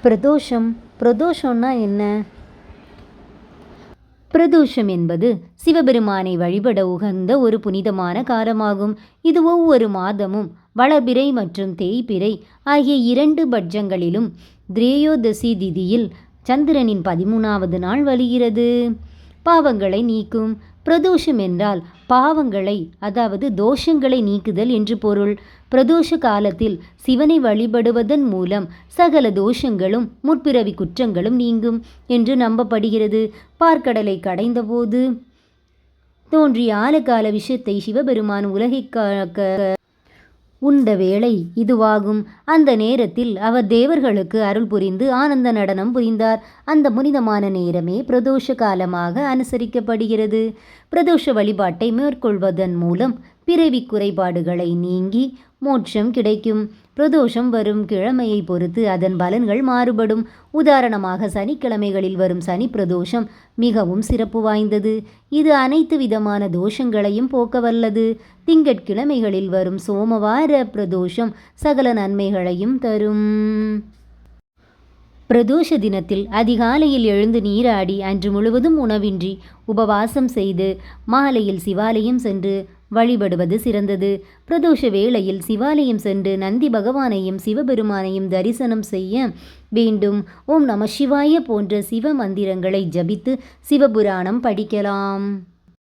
பிரதோஷம். பிரதோஷம்னா என்ன? பிரதோஷம் என்பது சிவபெருமானை வழிபட உகந்த ஒரு புனிதமான காலமாகும். இது ஒவ்வொரு மாதமும் வளபிறை மற்றும் தேய்பிறை ஆகிய 2 பட்சங்களிலும் திரயோதசி திதியில் சந்திரனின் 13வது நாள் வருகிறது. பாவங்களை நீக்கும். பிரதோஷம் என்றால் பாவங்களை, அதாவது தோஷங்களை நீக்குதல் என்று பொருள். பிரதோஷ காலத்தில் சிவனை வழிபடுவதன் மூலம் சகல தோஷங்களும் முற்பிறவி குற்றங்களும் நீங்கும் என்று நம்பப்படுகிறது. பார்க்கடலை கடைந்தபோது தோன்றிய ஆலகால விஷத்தை சிவபெருமான் உலகை உண்ட வேளை இதுவாகும். அந்த நேரத்தில் அவர் தேவர்களுக்கு அருள் புரிந்து ஆனந்த நடனம் புரிந்தார். அந்த புனிதமான நேரமே பிரதோஷ காலமாக அனுசரிக்கப்படுகிறது. பிரதோஷ வழிபாட்டை மேற்கொள்வதன் மூலம் பிறவி குறைபாடுகளை நீங்கி மோட்சம் கிடைக்கும். பிரதோஷம் வரும் கிழமையை பொறுத்து அதன் பலன்கள் மாறுபடும். உதாரணமாக சனிக்கிழமைகளில் வரும் சனி பிரதோஷம் மிகவும் சிறப்பு வாய்ந்தது. இது அனைத்து விதமான தோஷங்களையும் போக்க வல்லது. திங்கட்கிழமைகளில் வரும் சோமவார பிரதோஷம் சகல நன்மைகளையும் தரும். பிரதோஷ தினத்தில் அதிகாலையில் எழுந்து நீராடி அன்று முழுவதும் உணவின்றி உபவாசம் செய்து மாலையில் சிவாலயம் சென்று வழிபடுவது சிறந்தது. பிரதோஷ வேளையில் சிவாலயம் சென்று நந்தி பகவானையும் சிவபெருமானையும் தரிசனம் செய்ய வேண்டும். ஓம் நம சிவாய போன்ற சிவ மந்திரங்களை ஜபித்து சிவபுராணம் படிக்கலாம்.